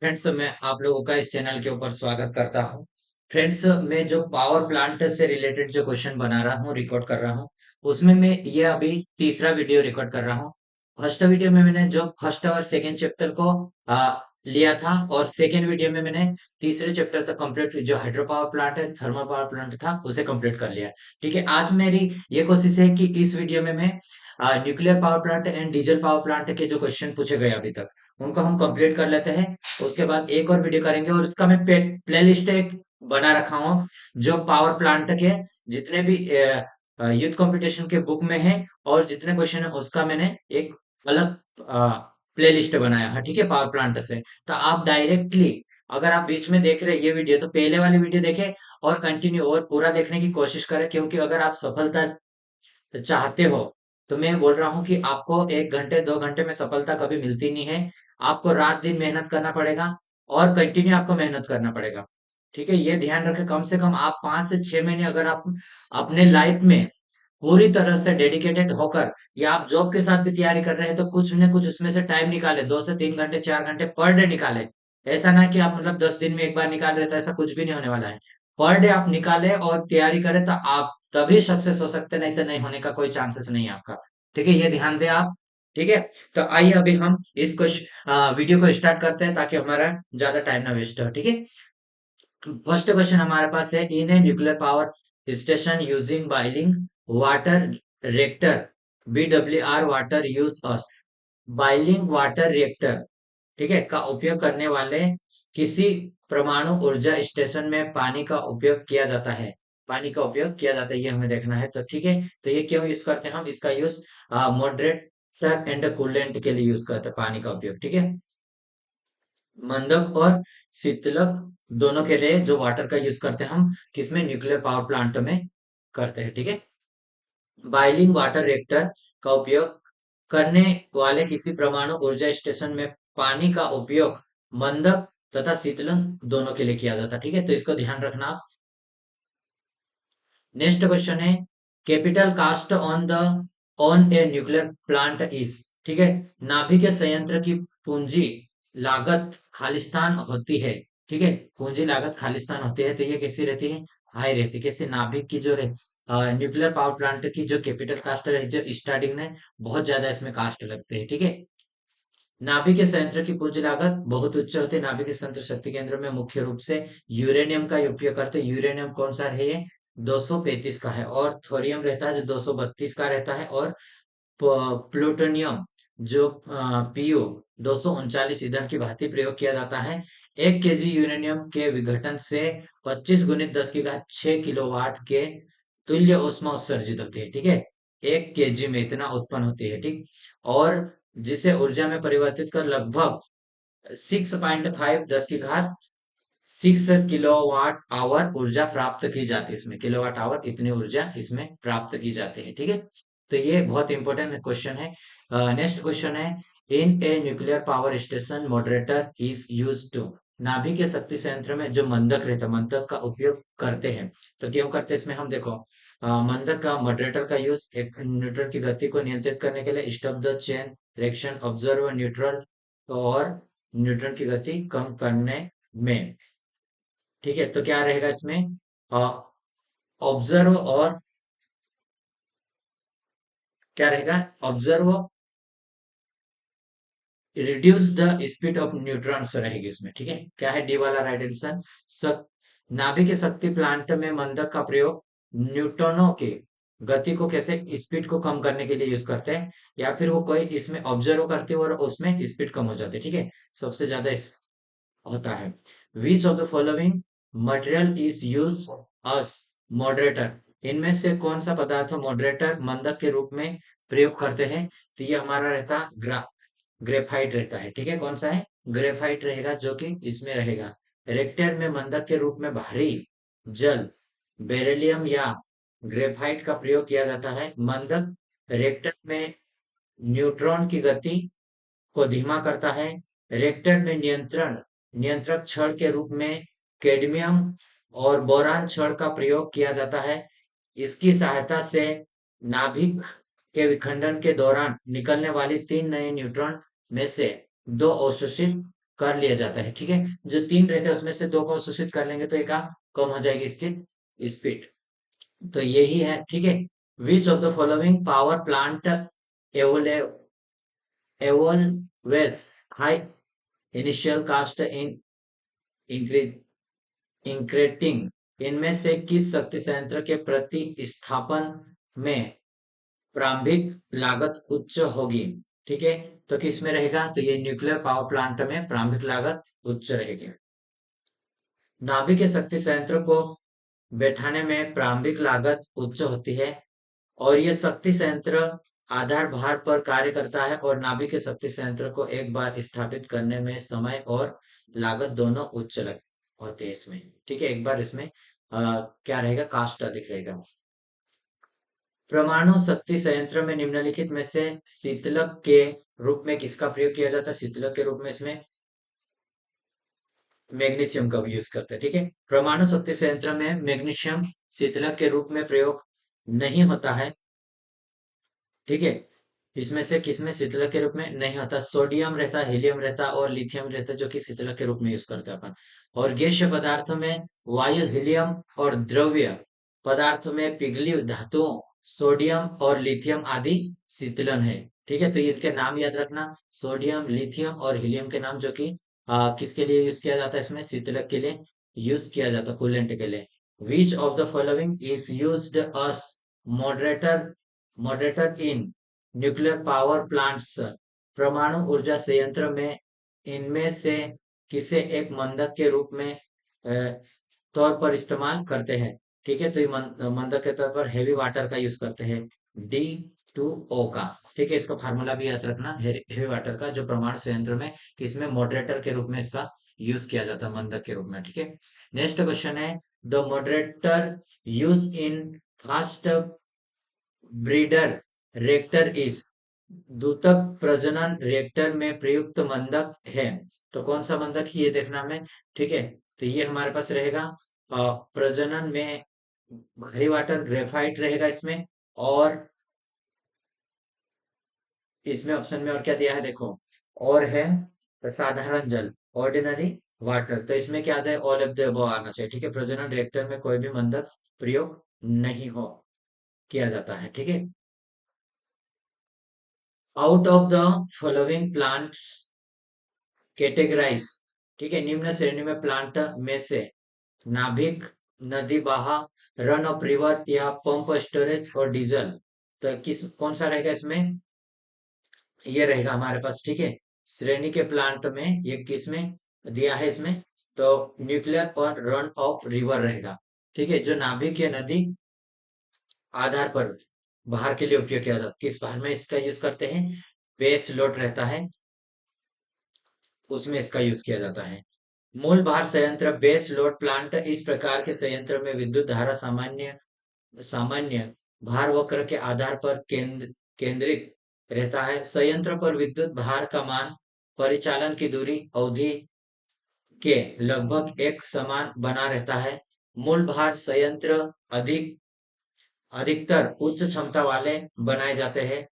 Friends, मैं आप लोगों का इस चैनल के ऊपर स्वागत करता हूं। फ्रेंड्स, मैं जो पावर प्लांट से रिलेटेड जो क्वेश्चन बना रहा हूं, रिकॉर्ड कर रहा हूं, उसमें मैं ये अभी तीसरा वीडियो रिकॉर्ड कर रहा हूं। फर्स्ट वीडियो में मैंने जो फर्स्ट और सेकंड चैप्टर को लिया था, और सेकंड वीडियो में मैंने तीसरे चैप्टर तक कंप्लीट, जो हाइड्रो पावर प्लांट है, थर्मल पावर प्लांट था, उसे कंप्लीट कर लिया। ठीक है, आज मेरी ये कोशिश है कि इस वीडियो में मैं nuclear power plant and diesel power plant के जो क्वेश्चन पूछे गए अभी तक, उनको हम कंप्लीट कर लेते हैं। उसके बाद एक और वीडियो करेंगे, और इसका मैं प्ले लिस्ट एक बना रखा हूँ, जो पावर प्लांट के जितने भी यूथ कंपटीशन के बुक में है, और जितने क्वेश्चन है उसका मैंने एक अलग प्ले लिस्ट बनाया है। ठीक है, पावर प्लांट से तो आप डायरेक्टली, अगर आप बीच में देख रहे हैं ये वीडियो, तो पहले वाली वीडियो देखें और कंटिन्यू और पूरा देखने की कोशिश करें, क्योंकि अगर आप सफलता चाहते हो, तो मैं बोल रहा हूँ कि आपको 1 घंटे 2 घंटे में सफलता कभी मिलती नहीं है। आपको रात दिन मेहनत करना पड़ेगा, और कंटिन्यू आपको मेहनत करना पड़ेगा। ठीक है, ये ध्यान रखें। कम से कम आप 5 से 6 महीने अगर आप अपने लाइफ में पूरी तरह से डेडिकेटेड होकर, या आप जॉब के साथ भी तैयारी कर रहे हैं, तो कुछ न कुछ उसमें से टाइम निकाले, 2 से 3 घंटे 4 घंटे पर डे निकाले। ऐसा ना कि आप मतलब 10 दिन में एक बार निकाल रहे, तो ऐसा कुछ भी नहीं होने वाला है। पर डे आप निकाले और तैयारी करें, तो आप तभी सक्सेस हो सकते हैं, नहीं तो नहीं होने का कोई चांसेस नहीं है आपका। ठीक है, ये ध्यान दें आप। ठीक है, तो आइए अभी हम इस वीडियो को स्टार्ट करते हैं, ताकि हमारा ज्यादा टाइम ना वेस्ट हो। ठीक है, फर्स्ट क्वेश्चन हमारे पास है, in a nuclear power station using boiling water reactor, BWR water uses, boiling water reactor, ठीक है, का उपयोग करने वाले किसी परमाणु ऊर्जा स्टेशन में पानी का उपयोग किया जाता है। पानी का उपयोग किया जाता है, ये हमें देखना है। तो ठीक है, तो ये क्यों यूज करते हैं हम, इसका यूज मॉडरेटर एंड कूलेंट के लिए यूज करते हैं, पानी का उपयोग। ठीक है, मंदक और शीतलक दोनों के लिए जो वाटर का यूज करते हैं हम, किसमें, न्यूक्लियर पावर प्लांट में करते हैं। ठीक है, बॉइलिंग वाटर रिएक्टर का उपयोग करने वाले किसी परमाणु ऊर्जा स्टेशन में पानी का उपयोग मंदक तथा शीतलन दोनों के लिए किया जाता है। ठीक है, तो इसको ध्यान रखना आप। नेक्स्ट क्वेश्चन है, capital cost on a nuclear plant is, ठीक है, नाभिक संयंत्र की पूंजी लागत खालिस्तान होती है। ठीक है, पूंजी लागत खालिस्तान होती है, तो ये कैसी रहती है, हाई रहती है। कैसे, नाभिक की जो न्यूक्लियर पावर प्लांट की जो कैपिटल कास्ट है, जो स्टार्टिंग में बहुत ज्यादा इसमें कास्ट लगते हैं। ठीक है, नाभिक संयंत्र की पूंजी लागत बहुत उच्च होती है। नाभिक संयंत्र शक्ति केंद्र में मुख्य रूप से यूरेनियम का उपयोग करते हैं। यूरेनियम कौन सा है, ये 235 का है, और थोरियम रहता है जो 232 का रहता है, और प्लूटोनियम जो पीयू 239 ईंधन की भांति प्रयोग किया जाता है। 1 केजी यूरेनियम के विघटन से 25 गुणित 10 की घात 6 किलोवाट के तुल्य ऊष्मा उत्सर्जित होती है। ठीक है, 1 केजी में इतना उत्पन्न होती है। ठीक, और जिसे ऊर्जा में परिवर्तित कर लगभग 6.5 10 की घात 6 किलोवाट आवर ऊर्जा प्राप्त की जाती है। इसमें किलोवाट आवर इतनी ऊर्जा इसमें प्राप्त की जाती है। ठीक है, तो ये बहुत इंपॉर्टेंट क्वेश्चन है। नेक्स्ट क्वेश्चन है, in a nuclear power station moderator is use to, नाभिक के शक्ति संयंत्र में जो मंदक रहता है, मंदक का उपयोग करते हैं। तो क्यों करते हैं, इसमें हम देखो, मंदक का मॉडरेटर का यूज एक न्यूट्रॉन की गति को नियंत्रित करने के लिए, stop the chain reaction, observe neutron, और न्यूट्रॉन की गति कम करने में। ठीक है, तो क्या रहेगा इसमें, ऑब्जर्व, और क्या रहेगा, observe reduce the speed of neutrons रहेगी इसमें। ठीक है, क्या है डी वाला राइट आंसर। नाभिक के शक्ति प्लांट में मंदक का प्रयोग न्यूट्रॉनों की गति को, कैसे, स्पीड को कम करने के लिए यूज करते हैं, या फिर वो कोई इसमें ऑब्जर्व करते हैं और उसमें स्पीड कम हो जाती है। ठीक है, सबसे ज्यादा होता है। Which of the following material is use us moderator, इनमें से कौन सा पदार्थ मॉडरेटर मंदक के रूप में प्रयोग करते हैं। तो ये हमारा रहता ग्रेफाइट रहता है। ठीक है, कौन सा है, ग्रेफाइट रहेगा, जो कि इसमें रहेगा। रिएक्टर में मंदक के रूप में भारी जल, बेरिलियम या ग्रेफाइट का प्रयोग किया जाता है। मंदक रिएक्टर में न्यूट्रॉन की गति को धीमा करता है। रिएक्टर में नियंत्रक छड़ के रूप में कैडमियम और बोरान छड़ का प्रयोग किया जाता है। इसकी सहायता से नाभिक के विखंडन के दौरान निकलने वाली 3 नए न्यूट्रॉन में से 2 अवशोषित कर लिया जाता है। ठीक है, जो तीन रहते हैं उसमें से दो को अवशोषित कर लेंगे तो एक कम हो जाएगी इसकी स्पीड। तो यही है। ठीक है, which of the following power plant evolves high initial cost in increating, इनमें से किस शक्ति संयंत्र के प्रति स्थापन में प्रारंभिक लागत उच्च होगी? ठीक है, तो किस में रहेगा? तो ये न्यूक्लियर पावर प्लांट में प्रारंभिक लागत उच्च रहेगी। नाभिक के शक्ति संयंत्र को बैठाने में प्रारंभिक लागत उच्च होती है, और यह शक्ति संयंत्र आधार भार पर कार्य करता है, और नाभिक के शक्ति संयंत्र को एक बार स्थापित करने में समय और लागत दोनों उच्च लग होते हैं इसमें। ठीक है, एक बार इसमें क्या रहेगा? कास्ट अधिक रहेगा। परमाणु शक्ति संयंत्र में निम्नलिखित में से शीतलक के रूप में किसका प्रयोग किया जाता है? शीतलक के रूप में इसमें मैग्नीशियम का यूज करते हैं। ठीक है, परमाणु शक्ति संयंत्र में मैग्नीशियम शीतलक के रूप में प्रयोग नहीं होता है। ठीक है, इसमें से किसमें शीतलक के रूप में नहीं होता? सोडियम रहता है, हीलियम रहता है और लिथियम रहता है, जो कि शीतलक के रूप में यूज करते हैं अपन। और गैसीय पदार्थ में वायु, हीलियम, और द्रव्य पदार्थ में पिघली धातुओं सोडियम और लिथियम आदि शीतलन है। ठीक है, तो इनके नाम याद रखना, सोडियम, लिथियम और हीलियम के नाम, जो कि किसके लिए यूज किया जाता है? इसमें शीतलक के लिए यूज किया जाता है, कूलेंट के लिए। विच of the following is used us moderator moderator in nuclear power plants, परमाणु ऊर्जा संयंत्र में इनमें से किसे एक मंदक के रूप में तौर पर इस्तेमाल करते हैं? ठीक है, तो ये मंदक के तौर पर हेवी वाटर का यूज करते हैं, D2O का। ठीक है, इसका फार्मूला भी याद रखना, हेवी वाटर का, जो परमाणु संयंत्र में किसमें मॉडरेटर के रूप में इसका यूज किया जाता है, मंदक के रूप में। ठीक है, नेक्स्ट क्वेश्चन है, the moderator use in fast breeder reactor is, दूतक प्रजनन रिएक्टर में प्रयुक्त मंदक है। तो कौन सा मंदक है ये देखना हमें। ठीक है, तो ये हमारे पास रहेगा प्रजनन में भारी वाटर ग्रेफाइट रहेगा इसमें, और इसमें ऑप्शन में और क्या दिया है देखो, और है साधारण जल, ऑर्डिनरी वाटर। तो इसमें क्या आ जाए? ऑल ऑफ द अबव आना चाहिए। ठीक है, प्रजनन रिएक्टर में कोई भी मंदक प्रयोग नहीं हो किया जाता है। ठीक है, out of the following plants categorise, ठीक है, निम्न श्रेणी में प्लांट में से नाभिक, नदी बहा, रन ऑफ रिवर या पंप स्टोरेज और डीजल, तो किस कौन सा रहेगा इसमें? ये रहेगा हमारे पास। ठीक है, श्रेणी के प्लांट में ये किस में दिया है इसमें? तो न्यूक्लियर और रन ऑफ रिवर रहेगा। ठीक है, जो नाभिक या नदी आधार पर भार के लिए उपयोग किया जाता है, किस भार में इसका यूज करते हैं? बेस लोड रहता है, उसमें इसका यूज किया जाता है। मूल भार संयंत्र बेस लोड प्लांट, इस प्रकार के संयंत्र में विद्युत धारा सामान्य सामान्य भार वक्र के आधार पर केंद्रित रहता है। संयंत्र पर विद्युत भार का मान परिचालन की दूरी अवधि के लगभग एक समान बना रहता है। मूल भार संयंत्र अधिकतर उच्च क्षमता वाले बनाए जाते हैं।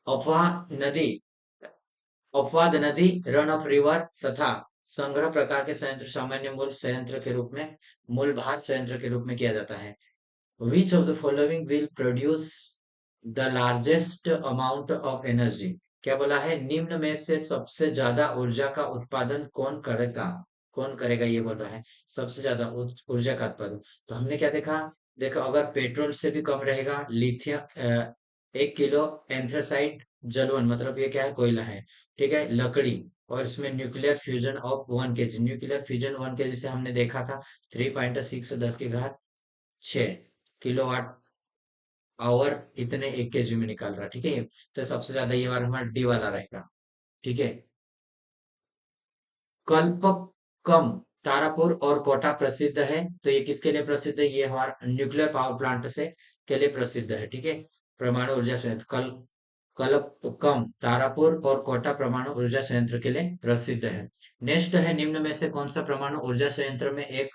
अफवाह नदी अपवाद नदी, रन ऑफ रिवर तथा संग्रह प्रकार के संयंत्र सामान्य मूल संयंत्र के रूप में, मूल भार संयंत्र के रूप में किया जाता है। Which of the following will produce the largest amount of energy? क्या बोला है? निम्न में से सबसे ज्यादा ऊर्जा का उत्पादन कौन करेगा? कौन करेगा ये बोल रहा है, सबसे ज्यादा ऊर्जा का उत्पादन। तो हमने क्या देखा? देखो, अगर पेट्रोल से भी कम रहेगा, लिथियम 1 किलो एंथ्रासाइट जलवन, मतलब ये क्या है? कोयला है। ठीक है, लकड़ी, और इसमें nuclear fusion of 1 kg, nuclear fusion 1 kg से हमने देखा था 3.6 10 की घात 6 किलोवाट आवर, इतने 1 kg में निकाल रहा। ठीक है, तो सबसे ज्यादा ये बार हमारा डी वाला रहेगा। ठीक है, कल्पकम, तारापुर और कोटा प्रसिद्ध है, तो ये किसके लिए प्रसिद्ध है? ये हमारा न्यूक्लियर पावर प्लांट से के लिए प्रसिद्ध है। ठीक है, परमाणु ऊर्जा संयंत्र कल्पकम, तारापुर और कोटा परमाणु ऊर्जा संयंत्र के लिए प्रसिद्ध है। नेक्स्ट है, निम्न में से कौन सा परमाणु ऊर्जा संयंत्र में एक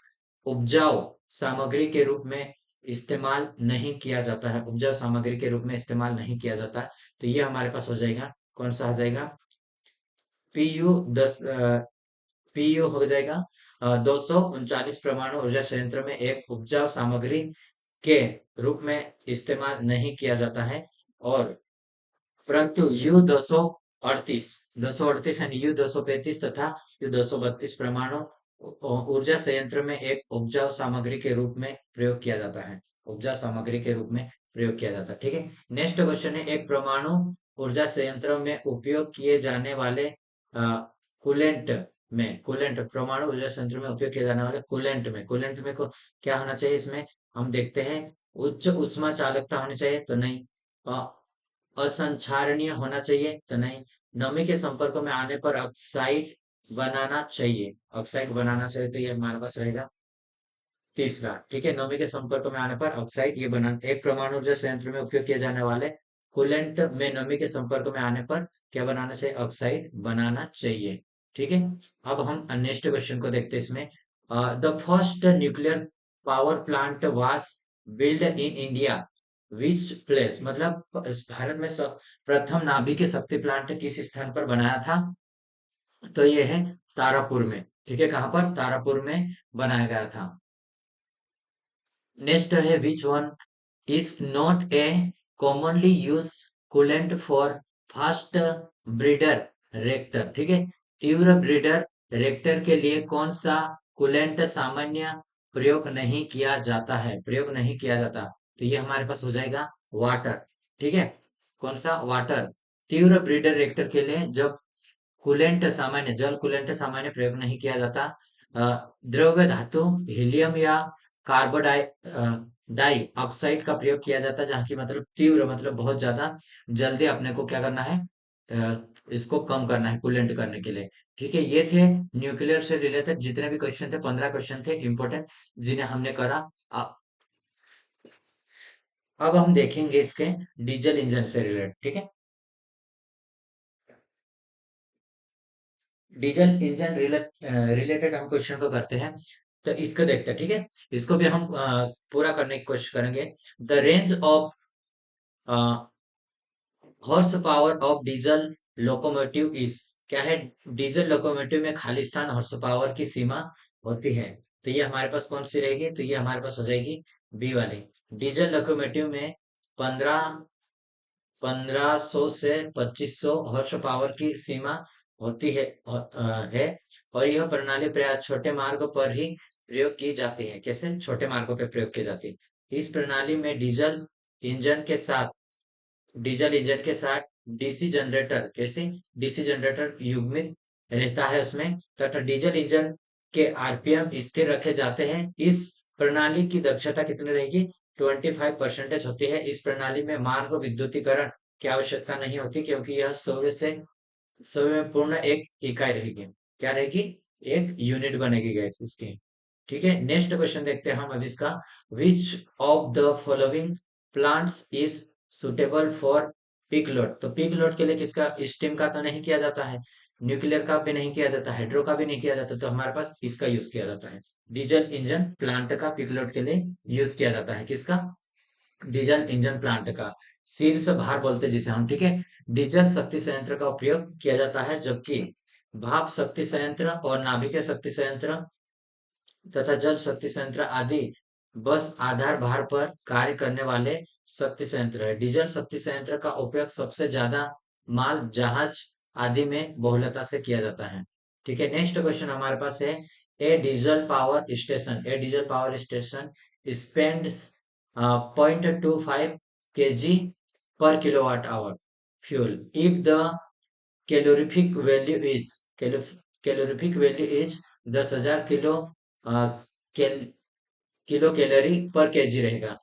उपजाऊ सामग्री के रूप में इस्तेमाल नहीं किया जाता है? उपजाऊ सामग्री के रूप में इस्तेमाल नहीं किया जाता, तो ये हमारे पास हो जाएगा, कौन सा आ जाएगा? PU10 पीयू हो जाएगा 239 परमाणु ऊर्जा संयंत्र में एक उपजाऊ सामग्री के रूप में इस्तेमाल नहीं किया जाता है, और परंतु U-238 यानी U-235 तथा U-232 परमाणु ऊर्जा संयंत्र में एक उपजाऊ सामग्री के रूप में प्रयोग किया जाता है। उपजाऊ सामग्री के रूप में प्रयोग किया जाता है। ठीक है। नेक्स्ट क्वेश्चन है, एक परमाणु ऊर्जा संयंत्र में उपयोग किए जाने वाले कूलेंट कूलेंट परमाणु ऊर्जा संयंत्र में उपयोग किए जाने वाले कूलेंट में को क्या होना चाहिए? इसमें हम देखते हैं उच्च उष्मा चालकता होनी चाहिए, तो नहीं। असंक्षारणीय होना चाहिए, तो नहीं। नमी के संपर्क में आने पर ऑक्साइड बनाना चाहिए, ऑक्साइड बनाना चाहिए, तो ये हमारे पास रहेगा तीसरा। ठीक है। नमी के संपर्क में आने पर ऑक्साइड ये बना, एक परमाणु ऊर्जा संयंत्र में उपयोग किए जाने वाले कूलेंट में नमी के संपर्क में आने पर क्या बनाना चाहिए? ऑक्साइड बनाना चाहिए। ठीक है। अब हम नेक्स्ट क्वेश्चन को देखते हैं। इसमें the first nuclear power plant was build in India which place, मतलब इस भारत में प्रथम नाभिक शक्ति प्लांट किस स्थान पर बनाया था? तो ये है तारापुर में। ठीक है। कहाँ पर? तारापुर में बनाया गया था। नेक्स्ट है, which one is not a commonly use coolant for fast breeder reactor. ठीक है। तीव्र ब्रीडर रेक्टर के लिए कौन सा कूलेंट सामान्य प्रयोग नहीं किया जाता है? प्रयोग नहीं किया जाता, तो ये हमारे पास हो जाएगा वाटर। ठीक है। कौन सा? वाटर। तीव्र ब्रीडर रेक्टर के लिए जब कूलेंट सामान्य जल कूलेंट सामान्य प्रयोग नहीं किया जाता, अ, द्रव्य धातु हीलियम या कार्बन डाई ऑक्साइड का प्रयोग किया जाता है, जहाँ की मतलब तीव्र मतलब बहुत ज्यादा जल्दी अपने को क्या करना है, इसको कम करना है कूलेंट करने के लिए। ठीक है। ये थे न्यूक्लियर से रिलेटेड जितने भी क्वेश्चन थे, 15 क्वेश्चन थे इंपॉर्टेंट, जिन्हें हमने करा। अब हम देखेंगे इसके डीजल इंजन से रिलेटेड। ठीक है। डीजल इंजन रिलेटेड हम क्वेश्चन को करते हैं, तो इसको देखते हैं। ठीक है। इसको भी हम पूरा करने की कोशिश करेंगे। The range of horse power of diesel locomotive is, क्या है? डीजल लोकोमोटिव में खाली स्थान हॉर्स पावर की सीमा होती है, तो ये हमारे पास कौन सी रहेगी? तो ये हमारे पास हो जाएगी बी वाली। डीजल लोकोमोटिव में 1500 से 2500 हॉर्स पावर की सीमा होती है, और यह प्रणाली प्राय छोटे मार्ग पर ही प्रयोग की जाती है। कैसे? छोटे मार्गों पर प्रयोग की जाती है। इस प्रणाली में इंजन के साथ डीजल इंजन के साथ डीसी जनरेटर, कैसे? डीसी जनरेटर युग्मित रहता है उसमें, तथा डीजल इंजन के आरपीएम स्थिर रखे जाते हैं। इस प्रणाली की दक्षता कितनी रहेगी? 25% होती है। इस प्रणाली में मार्ग विद्युतीकरण की आवश्यकता नहीं होती, क्योंकि यह सौर में पूर्ण एक इकाई रहेगी। क्या रहेगी? एक यूनिट बनेगी गैस इसकी। ठीक है। नेक्स्ट क्वेश्चन देखते हैं हम अब इसका। विच of the following plants is suitable for peak load? तो पीक लोड के लिए किसका? स्टीम का तो नहीं किया जाता है, न्यूक्लियर का भी नहीं किया जाता, हाइड्रो का भी नहीं किया जाता, तो हमारे पास इसका यूज किया जाता है। डीजल इंजन प्लांट का पीक लोड के लिए यूज किया जाता है। किसका? डीजल इंजन प्लांट का। शीर्ष भार बोलते हैं जिसे हम। ठीक है। डीजल शक्ति संयंत्र का उपयोग किया जाता है, जबकि भाप शक्ति संयंत्र और नाभिकीय शक्ति संयंत्र तथा जल शक्ति संयंत्र आदि बस आधार भार पर कार्य करने वाले शक्ति संयंत्र है। डीजल शक्ति संयंत्र का उपयोग सबसे ज्यादा माल जहाज आदि में बहुलता से किया जाता है। ठीक है। नेक्स्ट क्वेश्चन हमारे पास है, a diesel power station spends 0.25 kg per kilowatt hour fuel if the calorific value is calorific value is 10,000 cal, kilo calorie पर केजी रहेगा,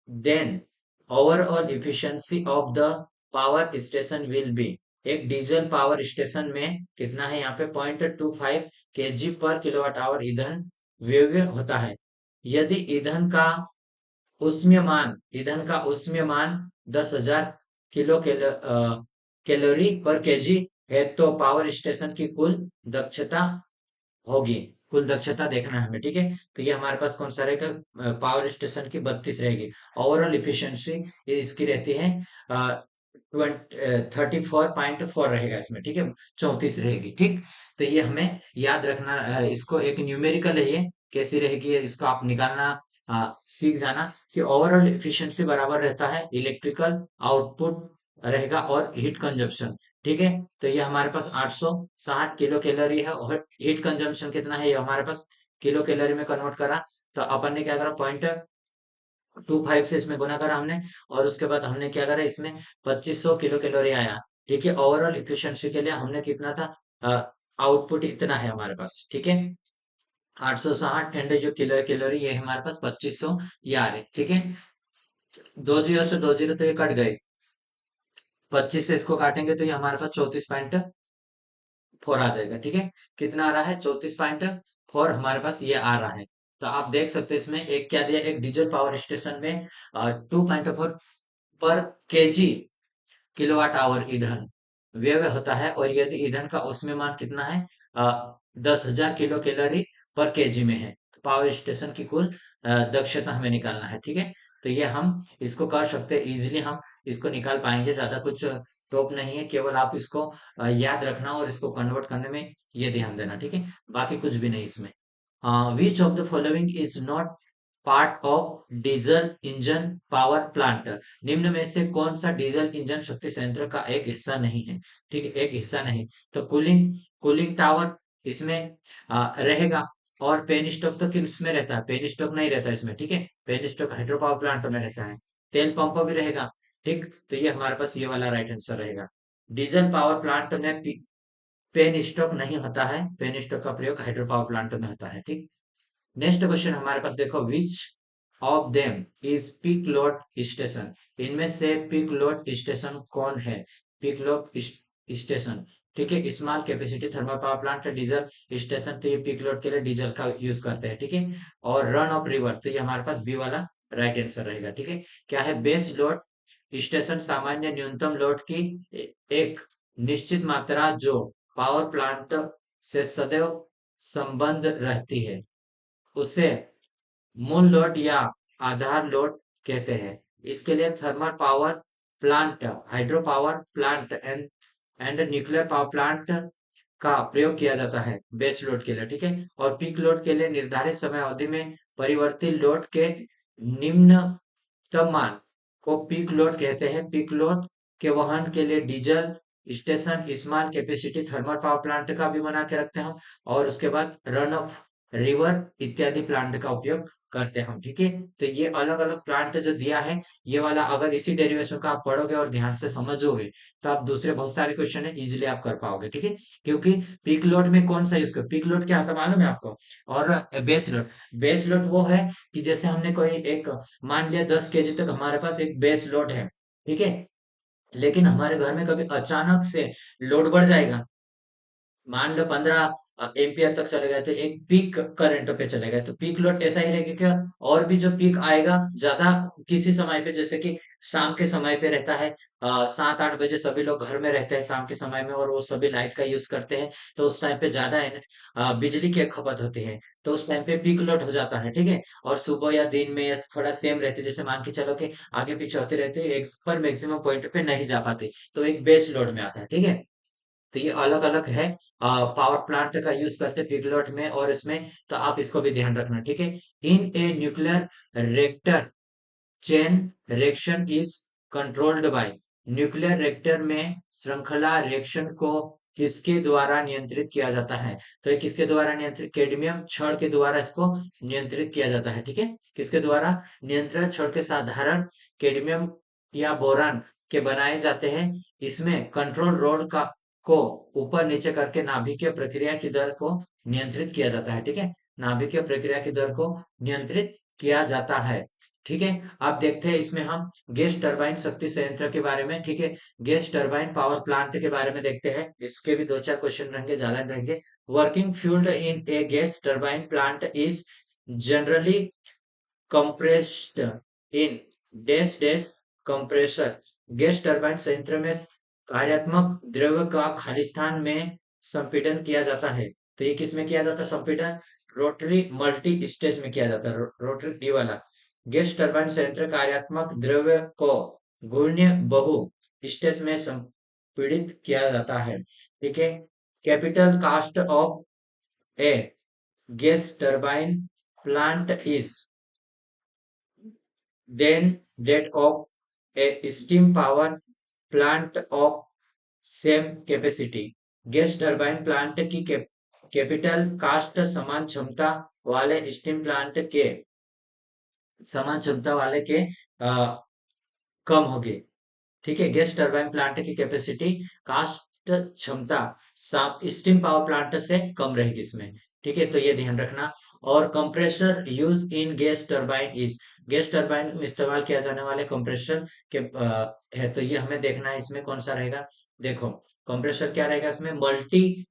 then overall efficiency of the power station will be. एक diesel power station में कितना है यहाँ पे? 0.25 kg पर kilowatt hour ईंधन व्यय होता है। यदि ईंधन का उष्मीयमान 10,000 कैलोरी पर केजी है, तो पावर स्टेशन की होगी कुल दक्षता देखना है हमें। ठीक है। तो ये हमारे पास कौन सा रहेगा? पावर स्टेशन की 32 रहेगी। ओवरऑल इफिशियंसी इसकी रहती है 34.4 रहेगा इसमें, ठीक है, 34 रहेगी, ठीक। तो ये हमें याद रखना, इसको एक न्यूमेरिकल है ये, कैसी रहेगी इसको आप निकालना सीख जाना कि ओवरऑल एफिशिएंसी बराबर रहता है इलेक्ट्रिकल आउटपुट रहेगा और हीट कंजप्शन, ठीक है। तो ये हमारे पास 860 किलो कैलोरी है और हीट कंजम्पशन कितना है, ये हमारे पास किलो कैलोरी में कन्वर्ट करा। तो अपन ने क्या करा, 0.25 से इसमें गुना करा हमने, और उसके बाद हमने क्या करा, इसमें 2500 किलो कैलोरी आया, ठीक है। ओवरऑल इफिशियंसी के लिए हमने कितना था, आउटपुट इतना है हमारे पास, ठीक है, 860 एंड जो किलो कैलोरी ये हमारे पास 2500 ये आ रहे, ठीक है। दो जीरो से दो जीरो तो ये कट गए, 25 से इसको काटेंगे तो ये हमारे पास 34.4 आ जाएगा, ठीक है। कितना आ रहा है, 34.4 हमारे पास ये आ रहा है। तो आप देख सकते हैं इसमें एक क्या दिया, एक डीजल पावर स्टेशन में 2.4 पर केजी किलोवाट आवर ईंधन व्यय होता है, और यदि ईंधन का उसमें मान कितना है, 10,000 किलो कैलोरी पर केजी में है, तो पावर स्टेशन की कुल दक्षता हमें निकालना है, ठीक है। तो ये हम इसको कर सकते हैं इजीली, हम इसको निकाल पाएंगे, ज्यादा कुछ टॉप नहीं है, केवल आप इसको याद रखना और इसको कन्वर्ट करने में ये ध्यान देना, ठीक है, बाकी कुछ भी नहीं इसमें। विच of the following is not part of diesel engine power plant, निम्न में से कौन सा डीजल इंजन शक्ति संयंत्र का एक हिस्सा नहीं है, ठीक है, एक हिस्सा नहीं। तो कूलिंग कूलिंग टावर इसमें रहेगा, और पेन स्टॉक तो किस में रहता है, पेन स्टॉक नहीं रहता इसमें, ठीक है, penstock hydro power plant में रहता है। तेल पंप भी रहेगा, ठीक। तो ये हमारे पास ये वाला राइट आंसर रहेगा। डीजल पावर प्लांट में पेन स्टॉक नहीं होता है, पेन स्टॉक का प्रयोग हाइड्रो पावर प्लांट में होता है, ठीक। नेक्स्ट क्वेश्चन हमारे पास देखो, which of them is peak load station, इनमें से पीक लोड स्टेशन कौन है, पीक लोड स्टेशन, ठीक है, small capacity thermal power plant diesel station, तो ये पीक लोड के लिए डीजल का यूज करते हैं, ठीक है। और रन ऑफ रिवर, तो ये हमारे पास बी वाला राइट आंसर रहेगा, ठीक है। क्या है, बेस लोड स्टेशन सामान्य न्यूनतम लोड की एक निश्चित मात्रा जो पावर प्लांट से सदैव संबंध रहती है, उसे मूल लोड या आधार लोड कहते हैं। इसके लिए thermal power plant, hydro power plant and nuclear power plant का प्रयोग किया जाता है बेस लोड के लिए, ठीक है। और पीक लोड के लिए निर्धारित समय अवधि में परिवर्तित लोड के निम्नतम मान को पीक लोड कहते हैं। पीक लोड के वहन के लिए diesel station small capacity thermal power plant का भी बना के रखते हैं, और उसके बाद रन ऑफ रिवर इत्यादि प्लांट का उपयोग करते हैं, ठीक है। तो ये अलग अलग प्लांट जो दिया है, ये वाला अगर इसी डेरिवेशन का आप पढ़ोगे और ध्यान से समझोगे, तो आप दूसरे बहुत सारे क्वेश्चन है इजीली आप कर पाओगे, ठीक है। क्योंकि पीक लोड में कौन सा यूज कर, पीक लोड क्या होता है मालूम है आपको, और बेस लोड, बेस लोड वो है कि जैसे हमने कोई एक, मान लिया 10 केजी तक हमारे पास एक बेस लोड है, ठीक है, लेकिन हमारे घर में कभी अचानक से लोड बढ़ जाएगा, मान लो 15 एम्पियर तक चले गए, तो एक पीक करंट पे चले गए, तो पीक लोड ऐसा ही रहेगा क्या, और भी जो पीक आएगा ज्यादा किसी समय पे, जैसे कि शाम के समय पे रहता है, 7-8 बजे सभी लोग घर में रहते हैं शाम के समय में, और वो सभी लाइट का यूज करते हैं, तो उस टाइम पे ज्यादा बिजली की खपत होती है, तो उस टाइम पे पीक लोड हो जाता है, ठीक है। और सुबह या दिन में या थोड़ा सेम रहते, जैसे मान के चलो कि आगे पीछे होते रहते, एक पर मैक्सिमम पॉइंट पे नहीं जा पाते, तो एक बेस लोड में आता है, ठीक है। तो ये अलग अलग है, पावर प्लांट का यूज करते पिगलोट में और इसमें, तो आप इसको भी ध्यान रखना, ठीक है। In a nuclear reactor chain reaction is controlled by, nuclear reactor में श्रृंखला रिएक्शन को किसके द्वारा नियंत्रित किया जाता है, तो ये किसके द्वारा नियंत्रित, कैडमियम छड़ के द्वारा इसको नियंत्रित किया जाता है, ठीक है। किसके द्वारा, नियंत्रण छड़ के साधारण कैडमियम या बोरान के बनाए जाते हैं। इसमें कंट्रोल रोड का को ऊपर नीचे करके नाभिकीय प्रक्रिया की दर को नियंत्रित किया जाता है, ठीक है, नाभिकीय प्रक्रिया की दर को नियंत्रित किया जाता है, ठीक है। आप देखते हैं इसमें हम गैस टरबाइन शक्ति संयंत्र के बारे में, ठीक है, गैस टरबाइन पावर प्लांट के बारे में देखते हैं, इसके भी 2-4 क्वेश्चन रहेंगे, ज्यादा रहेंगे। Working fuelled in A gas turbine plant is generally compressed in dash dash compressor, gas turbine संयंत्र में कार्यात्मक द्रव्य का खाली स्थान में संपीड़न किया जाता है, तो ये किस में किया जाता है संपीड़न, रोटरी मल्टी स्टेज में किया जाता है, रोटरी डी वाला। गैस टरबाइन संयंत्र कार्यात्मक द्रव्य को घूर्णीय बहु स्टेज में संपीड़ित किया जाता है। ठीक है। Capital cost of a gas turbine plant is than that of a steam power plant of same capacity. Gas turbine plant की कैपिटल कास्ट समान क्षमता वाले स्टीम प्लांट के समान क्षमता वाले के कम होगी। ठीक है। गैस टरबाइन प्लांट की कैपेसिटी कास्ट क्षमता स्टीम पावर प्लांट से कम रहेगी इसमें। ठीक है। तो ये ध्यान रखना। और compressor use in gas turbine is, gas turbine में इस्तेमाल किया जाने वाले कंप्रेसर के है, तो ये हमें देखना है इसमें कौन सा रहेगा। देखो कंप्रेसर क्या रहेगा इसमें, मल्टी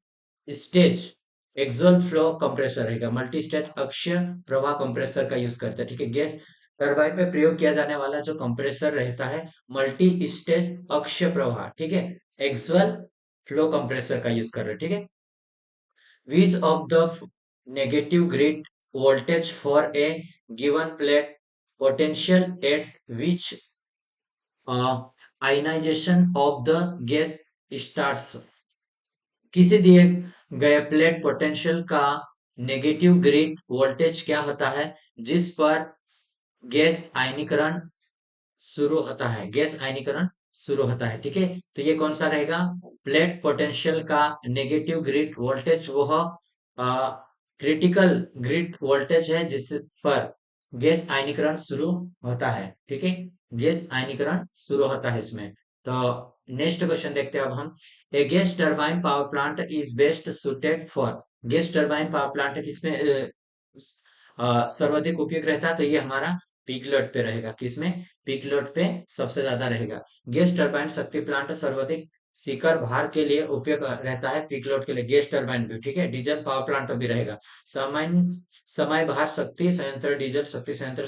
स्टेज एक्सोल फ्लो कंप्रेसर रहेगा। मल्टी स्टेज अक्षीय प्रवाह कंप्रेसर का यूज करते हैं। ठीक है। गैस टरबाइन में प्रयोग किया जाने वाला जो कंप्रेसर रहता है मल्टी स्टेज अक्षीय प्रवाह, ठीक है, एक्सुअल फ्लो कंप्रेसर का यूज कर रहे हैं। ठीक है। which of the negative grid voltage for a given plate potential at which ionization of the gas starts, किसी दिए गए प्लेट पोटेंशियल का नेगेटिव ग्रिड वोल्टेज क्या होता है जिस पर गैस आयनीकरण शुरू होता है, गैस आयनीकरण शुरू होता है। ठीक है। तो ये कौन सा रहेगा, प्लेट पोटेंशियल का नेगेटिव ग्रिड वोल्टेज वह क्रिटिकल ग्रिड वोल्टेज है जिस पर गैस आयनीकरण शुरू होता है। ठीक है। गैस आयनीकरण शुरू होता है इसमें। तो नेक्स्ट क्वेश्चन देखते हैं अब हम। A gas turbine power plant is best suited for, gas turbine power plant किसमें सर्वाधिक उपयोग रहता है, तो ये हमारा पीक लोड पे रहेगा। किसमें, पीक लोड पे सबसे ज्यादा रहेगा। गैस टरबाइन शक्ति प्लांट सर्वाधिक सीकर भार के लिए उपयोग रहता है, पीक लोड के लिए गैस टरबाइन भी। ठीक है। डीजल पावर प्लांट भी रहेगा। समय समय भार शक्ति संयंत्र डीजल शक्ति संयंत्र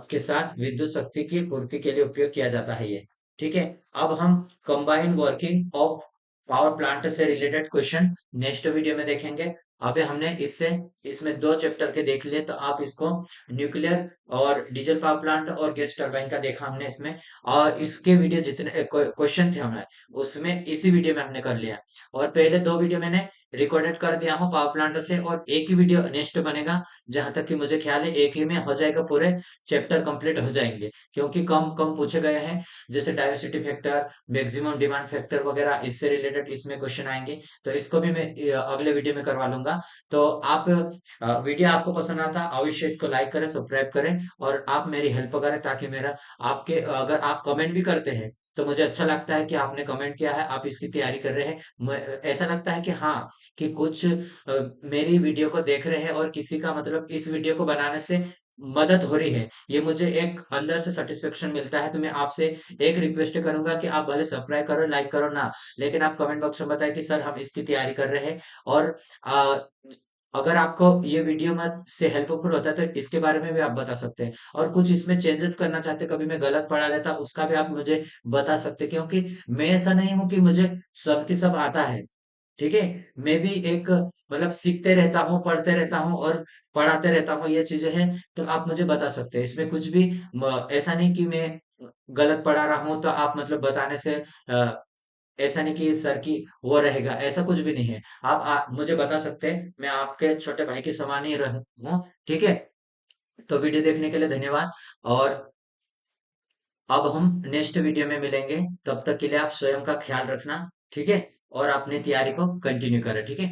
के साथ विद्युत शक्ति की पूर्ति के लिए उपयोग किया जाता है ये। ठीक है। अब हम combine working of power plant से रिलेटेड क्वेश्चन नेक्स्ट वीडियो में देखेंगे। अभी हमने इससे इसमें 2 चैप्टर के देख लिए, तो आप इसको न्यूक्लियर और डीजल पावर प्लांट और गैस टरबाइन का देखा हमने इसमें, और इसके वीडियो जितने क्वेश्चन थे हमारे उसमें इसी वीडियो में हमने कर लिया। और पहले 2 वीडियो मैंने रिकॉर्डेड कर दिया हूँ पावर प्लांट से, और एक ही वीडियो नेक्स्ट बनेगा। जहां तक कि मुझे ख्याल है एक ही में हो जाएगा, पूरे चैप्टर कंप्लीट हो जाएंगे, क्योंकि कम कम पूछे गए हैं। जैसे diversity factor, maximum demand factor वगैरह, इससे रिलेटेड इसमें क्वेश्चन आएंगे। तो इसको भी मैं अगले वीडियो में करवा लूंगा। तो आप वीडियो आपको पसंद आता अवश्य इसको लाइक करें, सब्सक्राइब करें, और आप मेरी हेल्प करें, ताकि मेरा आपके अगर आप कमेंट भी करते हैं तो मुझे अच्छा लगता है कि आपने कमेंट किया है, आप इसकी तैयारी कर रहे हैं। ऐसा लगता है कि हाँ, कि कुछ मेरी वीडियो को देख रहे हैं और किसी का मतलब इस वीडियो को बनाने से मदद हो रही है, ये मुझे एक अंदर से सेटिस्फेक्शन मिलता है। तो मैं आपसे एक रिक्वेस्ट करूंगा कि आप भले सब्सक्राइब करो लाइक करो ना, लेकिन आप कमेंट बॉक्स में बताएं कि सर हम इसकी तैयारी कर रहे हैं। और आ, अगर आपको ये वीडियो में से हेल्पफुल होता है तो इसके बारे में भी आप बता सकते हैं, और कुछ इसमें चेंजेस करना चाहते हैं, कभी मैं गलत पढ़ा देता उसका भी आप मुझे बता सकते हैं, क्योंकि मैं ऐसा नहीं हूं कि मुझे सब की सब आता है। ठीक है। मैं भी एक मतलब सीखते रहता हूँ, पढ़ते रहता हूँ और पढ़ाते रहता हूँ, ये चीजें हैं। तो आप मुझे बता सकते हैं इसमें कुछ भी ऐसा नहीं कि मैं गलत पढ़ा रहा हूँ तो आप मतलब बताने से ऐसा नहीं कि सर की वो रहेगा, ऐसा कुछ भी नहीं है। आप मुझे बता सकते हैं, मैं आपके छोटे भाई के समान ही रहूँ। ठीक है। तो वीडियो देखने के लिए धन्यवाद, और अब हम नेक्स्ट वीडियो में मिलेंगे। तब तक के लिए आप स्वयं का ख्याल रखना। ठीक है। और अपनी तैयारी को कंटिन्यू करें। ठीक है।